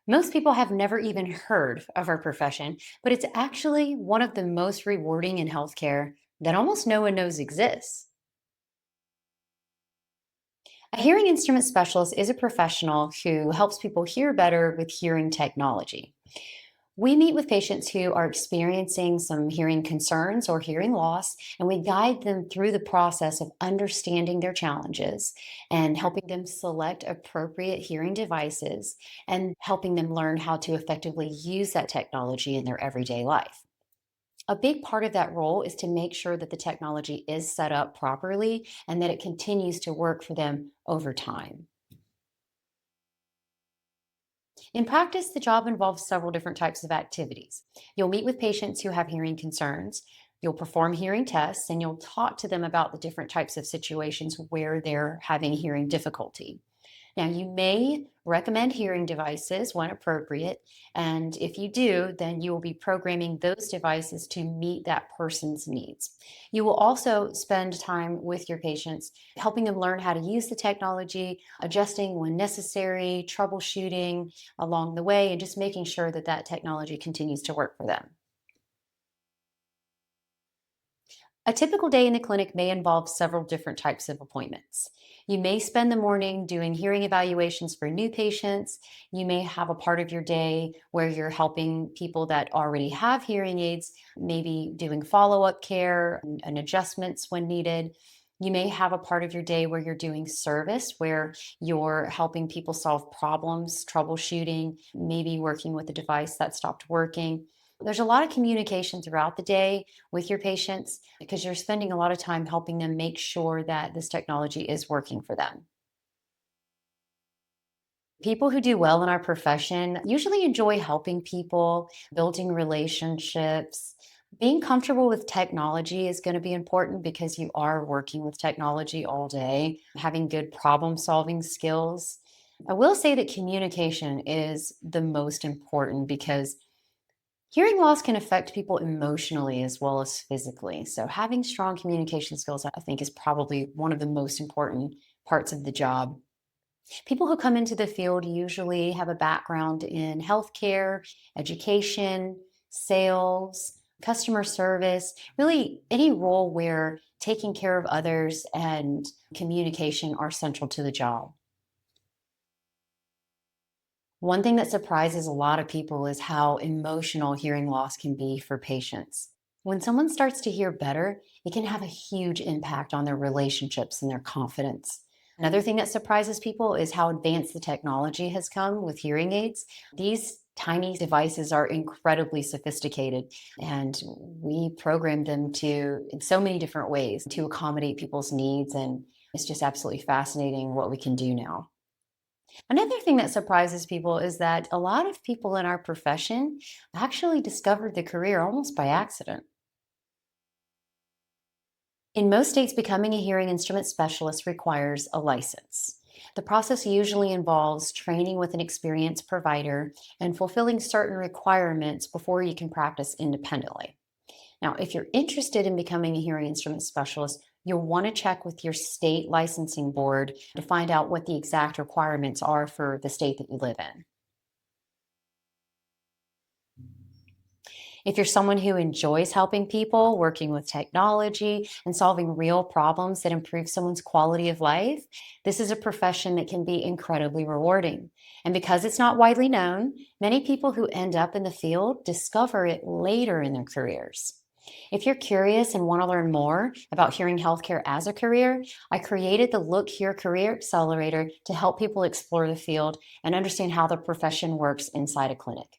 Most people have never even heard of our profession, but it's actually one of the most rewarding in healthcare that almost no one knows exists. A hearing instrument specialist is a professional who helps people hear better with hearing technology. We meet with patients who are experiencing some hearing concerns or hearing loss, and we guide them through the process of understanding their challenges and helping them select appropriate hearing devices and helping them learn how to effectively use that technology in their everyday life. A big part of that role is to make sure that the technology is set up properly and that it continues to work for them over time. In practice, the job involves several different types of activities. You'll meet with patients who have hearing concerns, you'll perform hearing tests, and you'll talk to them about the different types of situations where they're having hearing difficulty. Now, you may recommend hearing devices when appropriate, and if you do, then you will be programming those devices to meet that person's needs. You will also spend time with your patients, helping them learn how to use the technology, adjusting when necessary, troubleshooting along the way, and just making sure that that technology continues to work for them. A typical day in the clinic may involve several different types of appointments. You may spend the morning doing hearing evaluations for new patients. You may have a part of your day where you're helping people that already have hearing aids, maybe doing follow up care and adjustments when needed. You may have a part of your day where you're doing service, where you're helping people solve problems, troubleshooting, maybe working with a device that stopped working. There's a lot of communication throughout the day with your patients because you're spending a lot of time helping them make sure that this technology is working for them. People who do well in our profession usually enjoy helping people, building relationships. Being comfortable with technology is going to be important because you are working with technology all day, having good problem solving skills. I will say that communication is the most important because hearing loss can affect people emotionally as well as physically. So, having strong communication skills, I think, is probably one of the most important parts of the job. People who come into the field usually have a background in healthcare, education, sales, customer service, really any role where taking care of others and communication are central to the job. One thing that surprises a lot of people is how emotional hearing loss can be for patients. When someone starts to hear better, it can have a huge impact on their relationships and their confidence. Another thing that surprises people is how advanced the technology has come with hearing aids. These tiny devices are incredibly sophisticated, and we program them to in so many different ways to accommodate people's needs. And it's just absolutely fascinating what we can do now. Another thing that surprises people is that a lot of people in our profession actually discovered the career almost by accident. In most states, becoming a hearing instrument specialist requires a license. The process usually involves training with an experienced provider and fulfilling certain requirements before you can practice independently. Now, if you're interested in becoming a hearing instrument specialist, you'll want to check with your state licensing board to find out what the exact requirements are for the state that you live in. If you're someone who enjoys helping people, working with technology, and solving real problems that improve someone's quality of life, this is a profession that can be incredibly rewarding. And because it's not widely known, many people who end up in the field discover it later in their careers. If you're curious and want to learn more about hearing healthcare as a career, I created the Look Here Career Accelerator to help people explore the field and understand how the profession works inside a clinic.